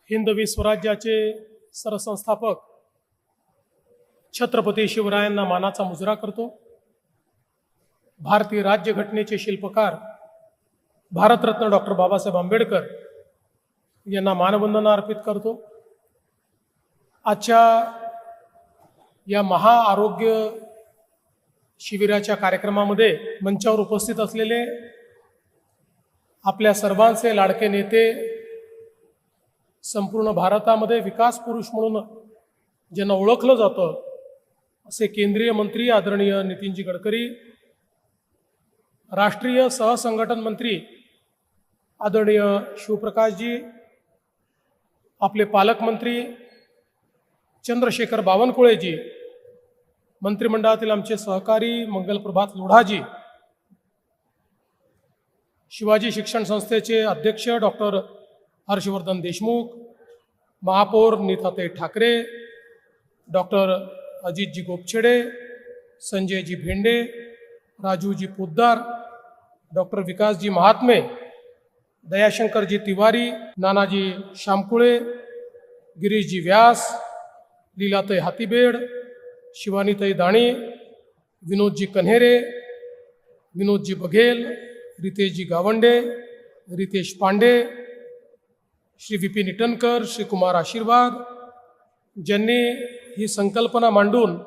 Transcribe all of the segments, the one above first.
हिंदवी स्वराज्याचे सरसंस्थापक छत्रपती शिवरायांना मानाचा मुजरा करतो। भारतीय राज्यघटनेचे शिल्पकार भारतरत्न डॉक्टर बाबासाहेब आंबेडकर यांना मानवंदना अर्पित करतो। आजच्या या महाआरोग्य शिबिराच्या कार्यक्रमामध्ये मंचावर उपस्थित असलेले आपल्या सर्वांचे लाडके नेते, संपूर्ण भारतामध्ये विकास पुरुष म्हणून ज्यांना ओळखलं जातं असे केंद्रीय मंत्री आदरणीय नितीनजी गडकरी, राष्ट्रीय सहसंघटन मंत्री आदरणीय शिवप्रकाशजी, आपले पालकमंत्री चंद्रशेखर बावनकुळेजी, मंत्रिमंडळातील आमचे सहकारी मंगलप्रभात लोढाजी, शिवाजी शिक्षण संस्थेचे अध्यक्ष डॉक्टर हर्षवर्धन देशमुख, महापौर नीताताई ठाकरे, डॉक्टर अजितजी गोपछेडे, संजयजी भेंडे, राजूजी पोद्दार, डॉक्टर विकासजी महात्मे, दयाशंकरजी तिवारी, नानाजी शामकुळे, गिरीशजी व्यास, लीलाताई हातीबेड, शिवानीताई दाणी, विनोदजी कन्हेरे, विनोदजी बघेल, रितेशजी गावंडे, रितेश पांडे, श्री विपिन इटनकर, श्री कुमार आशीर्वाद, ज्यांनी ही संकल्पना मांडून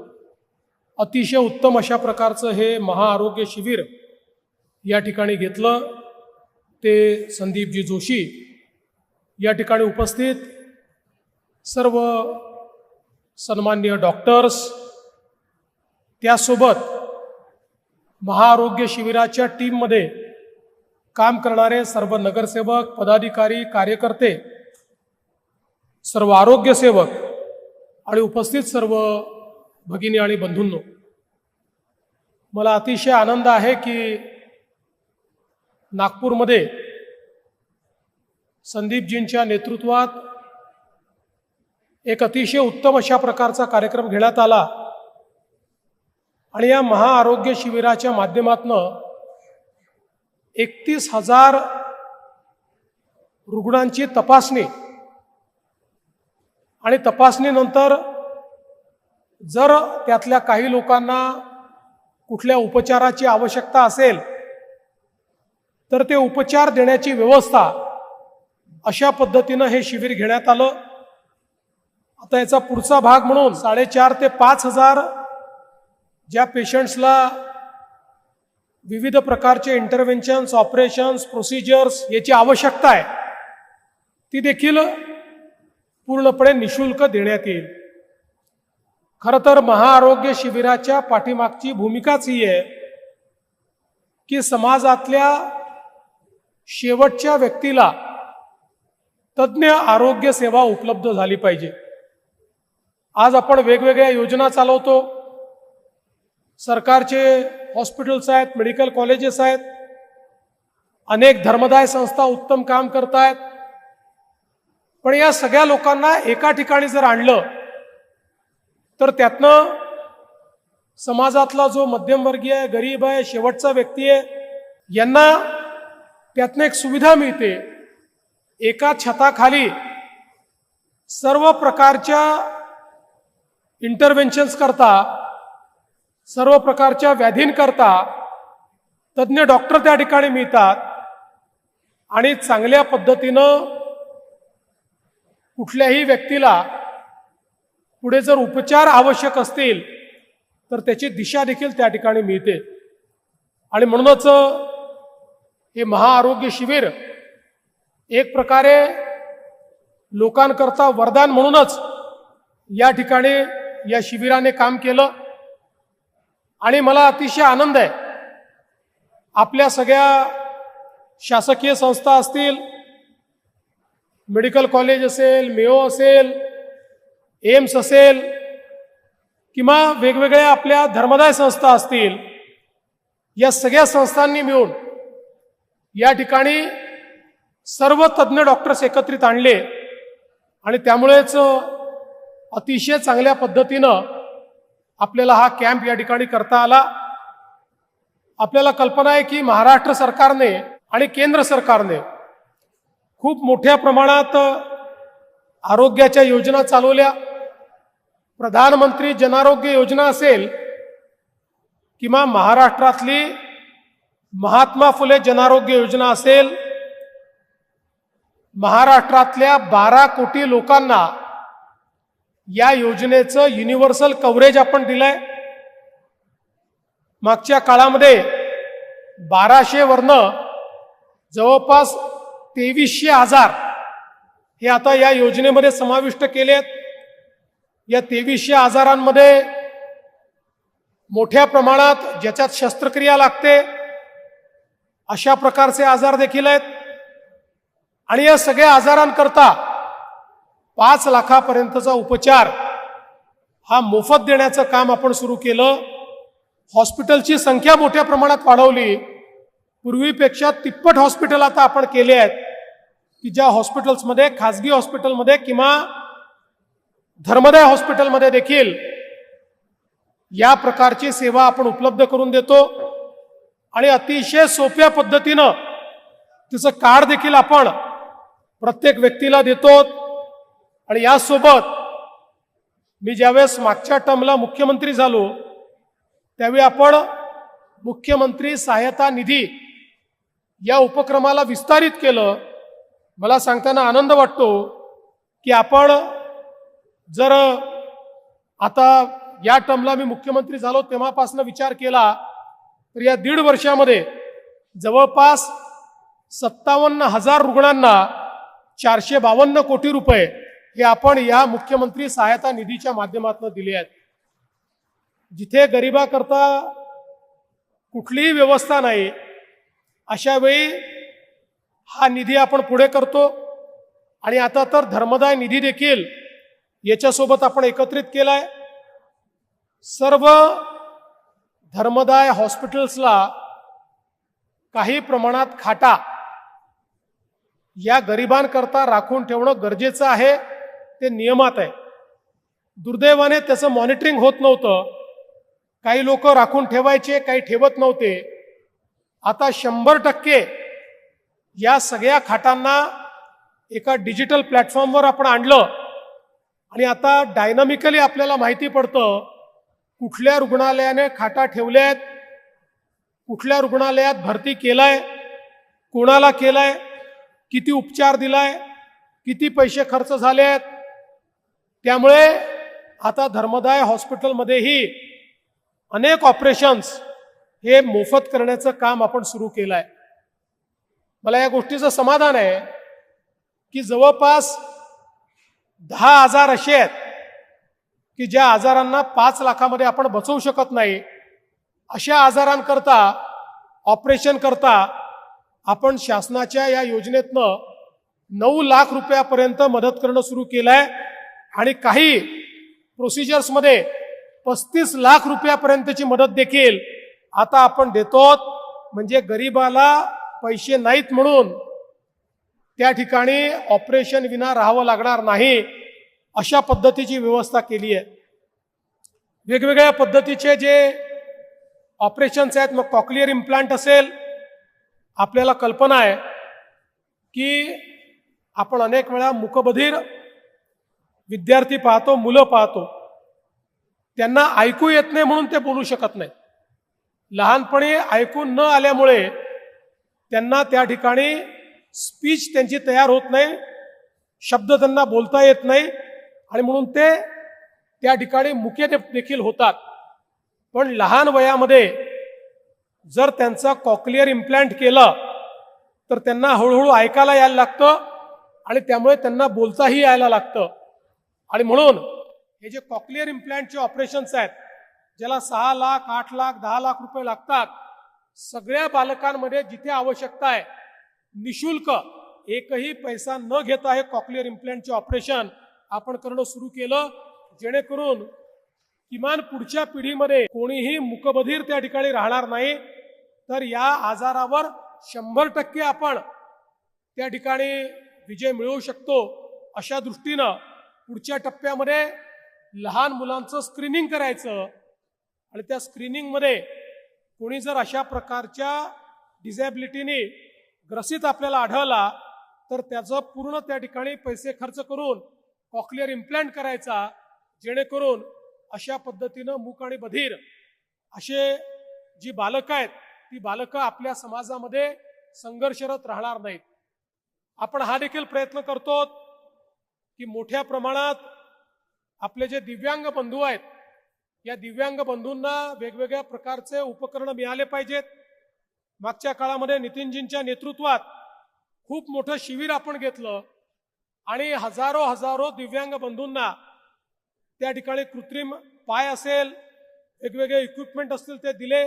अतिशय उत्तम अशा प्रकारचं हे महाआरोग्य शिबिर या ठिकाणी घेतलं, ते संदीपजी जोशी, या ठिकाणी उपस्थित सर्व सन्माननीय डॉक्टर्स, त्यासोबत महाआरोग्य शिबिराच्या टीममध्ये काम करणारे सर्व नगरसेवक, पदाधिकारी, कार्यकर्ते, सर्व आरोग्यसेवक आणि उपस्थित सर्व भगिनी आणि बंधूंनो, मला अतिशय आनंद आहे की नागपूरमध्ये संदीपजींच्या नेतृत्वात एक अतिशय उत्तम अशा प्रकारचा कार्यक्रम घेण्यात आला आणि या महाआरोग्य शिबिराच्या माध्यमातून 31,000 रुग्णांची तपासणी आणि तपासणीनंतर जर त्यातल्या काही लोकांना कुठल्या उपचाराची आवश्यकता असेल तर ते उपचार देण्याची व्यवस्था अशा पद्धतीनं हे शिबिर घेण्यात आलं। आता याचा पुढचा भाग म्हणून 4,500 ते 5,000 ज्या पेशंट्सला विविध प्रकारचे इंटरव्हेन्शन्स, ऑपरेशन्स, प्रोसिजर्स याची आवश्यकता आहे ती देखील पूर्णपणे निशुल्क देण्यात येईल। खरं तर महाआरोग्य शिबिराच्या पाठीमागची भूमिकाच ही आहे की समाजातल्या शेवटच्या व्यक्तीला तज्ञ आरोग्य सेवा उपलब्ध झाली पाहिजे। आज आपण वेगवेगळ्या योजना चालवतो, सरकारचे हॉस्पिटल्स आहेत, मेडिकल कॉलेजेस आहेत, अनेक धर्मदाय संस्था उत्तम काम करत आहेत, पण या सगळ्या लोकांना एका ठिकाणी जर आणलं तर त्यातनं समाजातला जो मध्यमवर्गीय आहे, गरीब आहे, शेवटचा व्यक्ती आहे, यांना त्यातनं एक सुविधा मिळते। एका छताखाली सर्व प्रकारच्या इंटरव्हेन्शन्स करता, सर्व प्रकारच्या व्याधींकरता तज्ञ डॉक्टर त्या ठिकाणी मिळतात आणि चांगल्या पद्धतीनं कुठल्याही व्यक्तीला पुढे जर उपचार आवश्यक असतील तर त्याची दिशा देखील त्या ठिकाणी मिळते। आणि म्हणूनच हे महाआरोग्य शिबिर एक प्रकारे लोकांकरता वरदान म्हणूनच या ठिकाणी या शिबिराने काम केलं आणि मला अतिशय आनंद आहे, आपल्या सगळ्या शासकीय संस्था असतील, मेडिकल कॉलेज असेल, मेयो असेल, एम्स असेल किंवा वेगवेगळ्या आपल्या धर्मदाय संस्था असतील, या सगळ्या संस्थांनी मिळून या ठिकाणी सर्व तज्ञ डॉक्टर्स एकत्रित आणले आणि त्यामुळेच अतिशय चांगल्या पद्धतीनं आपल्याला हा कॅम्प या ठिकाणी करता आला। आपल्याला कल्पना आहे की महाराष्ट्र सरकारने आणि केंद्र सरकारने खूप मोठ्या प्रमाणात आरोग्याच्या योजना चालवल्या. प्रधानमंत्री जनआरोग्य योजना असेल किंवा महाराष्ट्रातली महात्मा फुले जनआरोग्य योजना असेल, महाराष्ट्रातल्या 12 कोटी लोकांना या योजनेचं युनिव्हर्सल कव्हरेज आपण दिलंय. मागच्या काळामध्ये 1200 वरनं जवळपास 2300 आजार हे आता या योजनेमध्ये समाविष्ट केलेत. या 2300 आजारांमध्ये मोठ्या प्रमाणात ज्याच्यात शस्त्रक्रिया लागते अशा प्रकारचे आजार देखील आहेत. आणि या सगळ्या आजारांकरता 5 लाखापर्यंतचा उपचार हा मोफत देण्याचं काम आपण सुरू केलं. हॉस्पिटलची संख्या मोठ्या प्रमाणात वाढवली. पूर्वीपेक्षा तिप्पट हॉस्पिटल आता आपण केले आहेत की ज्या हॉस्पिटल्समध्ये, खाजगी हॉस्पिटलमध्ये किंवा धर्मदाय हॉस्पिटलमध्ये देखील या प्रकारची सेवा आपण उपलब्ध करून देतो. आणि अतिशय सोप्या पद्धतीनं तिचं कार्ड देखील आपण प्रत्येक व्यक्तीला देतो. आणि यासोबत मी ज्यावेळेस मागच्या टर्मला मुख्यमंत्री झालो त्यावेळी आपण मुख्यमंत्री सहायता निधी या उपक्रमाला विस्तारित केलं. मला सांगताना आनंद वाटतो की आपण जर आता या टर्मला मी मुख्यमंत्री झालो तेव्हापासून विचार केला तर या 1.5 वर्षामध्ये जवळपास 57,000 रुग्णांना 452 कोटी रुपये हे आपण या मुख्यमंत्री सहायता निधीच्या माध्यमातून दिले आहेत. जिथे गरिबाकरता कुठलीही व्यवस्था नाही अशा वेळी हा निधी आपण पुढे करतो. आणि आता तर धर्मदाय निधी देखील याच्यासोबत आपण एकत्रित केलाय. सर्व धर्मदाय हॉस्पिटल्सला काही प्रमाणात खाटा या गरिबांकरता राखून ठेवणं गरजेचं आहे. ते नियमात आहे. दुर्दैवाने त्याचं मॉनिटरिंग होत नव्हतं. काही लोक राखून ठेवायचे, काही ठेवत नव्हते. आता 100% या सगळ्या खाटांना एका डिजिटल प्लॅटफॉर्मवर आपण आणलं आणि आता डायनामिकली आपल्याला माहिती पडतं कुठल्या रुग्णालयाने खाटा ठेवल्यात, कुठल्या रुग्णालयात भरती केलाय, कोणाला केलाय, किती उपचार दिलाय, किती पैसे खर्च झाले आहेत. त्यामुळे आता धर्मदाय हॉस्पिटलमध्येही अनेक ऑपरेशन्स हे मोफत करण्याचं काम आपण सुरू केलं आहे. मला या गोष्टीचं समाधान आहे की जवळपास 10,000 असे आहेत की ज्या आजारांना 5 लाखामध्ये आपण बचवू शकत नाही. अशा आजारांकरता, ऑपरेशन करता आपण शासनाच्या या योजनेतनं 9 लाख रुपयापर्यंत मदत करणं सुरू केलं आहे. आणि काही प्रोसिजर्समध्ये 35 लाख रुपयापर्यंतची मदत देखील आता आपण देतो. म्हणजे गरिबाला पैसे नाहीत म्हणून त्या ठिकाणी ऑपरेशन विना राहावं लागणार नाही अशा पद्धतीची व्यवस्था केली आहे. वेगवेगळ्या पद्धतीचे जे ऑपरेशन्स आहेत, मग कॉक्लिअर इम्प्लांट असेल, आपल्याला कल्पना आहे की आपण अनेक वेळा मूकबधीर विद्यार्थी पाहतो, मुलं पाहतो, त्यांना ऐकू येत नाही म्हणून ते बोलू शकत नाही. लहानपणी ऐकून न आल्यामुळे त्यांना त्या ठिकाणी स्पीच त्यांची तयार होत नाही, शब्द त्यांना बोलता येत नाही आणि म्हणून ते त्या ठिकाणी मुके देखील होतात. पण लहान वयामध्ये जर त्यांचा कॉक्लिअर इम्प्लांट केलं तर त्यांना हळूहळू ऐकायला यायला लागतं आणि त्यामुळे त्यांना बोलताही यायला लागतं. आणि म्हणून हे जे कॉक्लिअर इम्प्लांटचे ऑपरेशन्स आहेत, ज्याला 6 लाख, 8 लाख, 10 लाख रुपये लागतात, सगळ्या बालकांमध्ये जिथे आवश्यकता आहे निशुल्क, एकही पैसा न घेता हे कॉक्लिअर इम्प्लांटचे ऑपरेशन आपण करणं सुरू केलं. जेणेकरून किमान पुढच्या पिढीमध्ये कोणीही मूकबधीर त्या ठिकाणी राहणार नाही. तर या आजारावर 100% आपण त्या ठिकाणी विजय मिळवू शकतो. अशा दृष्टीनं पुढच्या टप्प्यामध्ये लहान मुलांचं स्क्रीनिंग करायचं आणि त्या स्क्रीनिंगमध्ये कोणी जर अशा प्रकारच्या डिझॅबिलिटीने ग्रसित आपल्याला आढळला तर त्याचं पूर्ण त्या ठिकाणी पैसे खर्च करून कॉक्लिअर इम्प्लांट करायचा, जेणेकरून अशा पद्धतीनं मूक आणि बधीर असे जी बालकं आहेत ती बालकं आपल्या समाजामध्ये संघर्षरत राहणार नाहीत. आपण हा देखील प्रयत्न करतो की मोठ्या प्रमाणात आपले जे दिव्यांग बंधू आहेत या दिव्यांग बंधूंना वेगवेगळ्या प्रकारचे उपकरण मिळाले पाहिजेत. मागच्या काळामध्ये नितीनजींच्या नेतृत्वात खूप मोठं शिबिर आपण घेतलं आणि हजारो दिव्यांग बंधूंना त्या ठिकाणी कृत्रिम पाय असेल, वेगवेगळे इक्विपमेंट असतील ते दिले.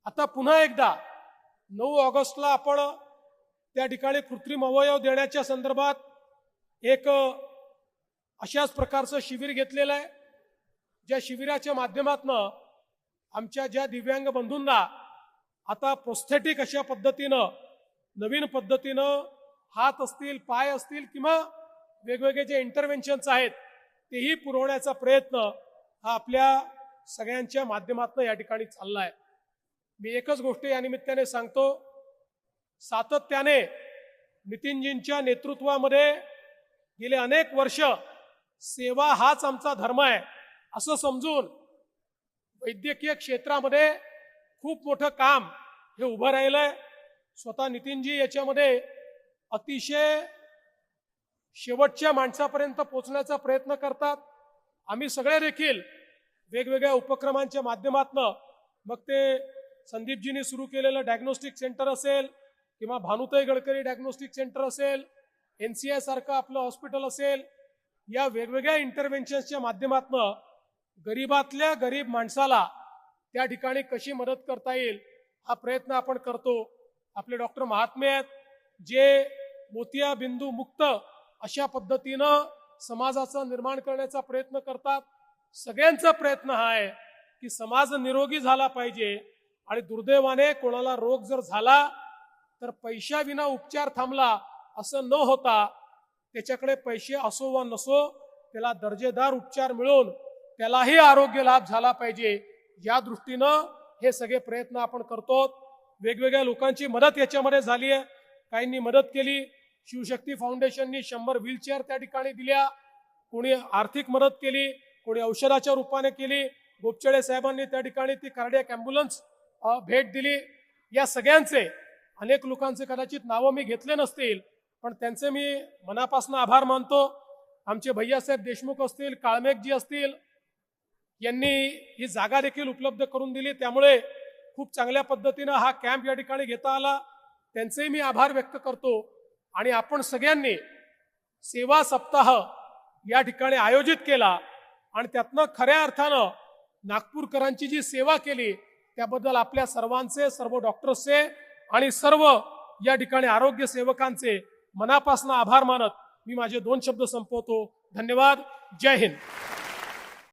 आता पुन्हा एकदा 9 ऑगस्टला आपण त्या ठिकाणी कृत्रिम अवयव देण्याच्या संदर्भात एक अशाच प्रकारचं शिबिर घेतलेलं आहे, ज्या शिबिराच्या माध्यमातून आमच्या ज्या दिव्यांग बंधूंना आता प्रोस्थेटिक अशा पद्धतीनं नवीन पद्धतीनं हात असतील, पाय असतील किंवा वेगवेगळे जे इंटरव्हेन्शन्स आहेत तेही पुरवण्याचा प्रयत्न हा आपल्या सगळ्यांच्या माध्यमातून या ठिकाणी चालला आहे. मी एकच गोष्ट या निमित्ताने सांगतो, सातत्याने नितीनजींच्या नेतृत्वामध्ये गेले अनेक वर्ष सेवा हाच आमचा धर्म आहे असं समजून वैद्यकीय क्षेत्रामध्ये खूप मोठं काम हे उभं राहिलंय. स्वतः नितीनजी याच्यामध्ये अतिशय शेवटच्या माणसापर्यंत पोहोचण्याचा प्रयत्न करतात. आम्ही सगळे देखील वेगवेगळ्या उपक्रमांच्या माध्यमातून, मग ते संदीपजींनी सुरू केलेलं डायग्नोस्टिक सेंटर असेल किंवा भानुताई गडकरी डायग्नोस्टिक सेंटर असेल, NCI सारखं आपलं हॉस्पिटल असेल, या वेगवेगळ्या इंटरव्हेन्शन्सच्या माध्यमातून गरीबातल्या गरीब माणसाला त्या ठिकाणी कशी मदत करता येईल हा प्रयत्न आपण करतो. आपले डॉक्टर महात्मे आहेत जे मोतियाबिंदू मुक्त अशा पद्धतीनं समाजाचं निर्माण करण्याचा प्रयत्न करतात. सगळ्यांचा प्रयत्न हा आहे की समाज निरोगी झाला पाहिजे आणि दुर्दैवाने कोणाला रोग जर झाला तर पैशाविना उपचार थांबला असं न होता त्याच्याकडे पैसे असो वा नसो त्याला दर्जेदार उपचार मिळून त्यालाही आरोग्य लाभ झाला पाहिजे, या दृष्टीनं हे सगळे प्रयत्न आपण करतो. वेगवेगळ्या लोकांची मदत याच्यामध्ये झाली आहे. काहींनी मदत केली, शिवशक्ती फाउंडेशननी 100 व्हीलचेअर त्या ठिकाणी दिल्या, कोणी आर्थिक मदत केली, कोणी औषधाच्या रूपाने केली, गोपचडे साहेबांनी त्या ठिकाणी ती कार्डियक ॲम्ब्युलन्स भेट दिली. या सगळ्यांचे, अनेक लोकांचे कदाचित नावं मी घेतले नसतील पण त्यांचे मी मनापासून आभार मानतो. आमचे भैयासाहेब देशमुख असतील, काळमेघजी असतील, यांनी ही जागा देखील उपलब्ध करून दिली, त्यामुळे खूप चांगल्या पद्धतीनं हा कॅम्प या ठिकाणी घेता आला. त्यांचेही मी आभार व्यक्त करतो. आणि आपण सगळ्यांनी सेवा सप्ताह या ठिकाणी आयोजित केला आणि त्यातनं खऱ्या अर्थानं नागपूरकरांची जी सेवा केली त्याबद्दल आपल्या सर्वांचे, सर्व डॉक्टर्सचे आणि सर्व या ठिकाणी आरोग्य सेवकांचे मनापासून आभार मानत मी माझे 2 शब्द संपवतो. धन्यवाद. जय हिंद.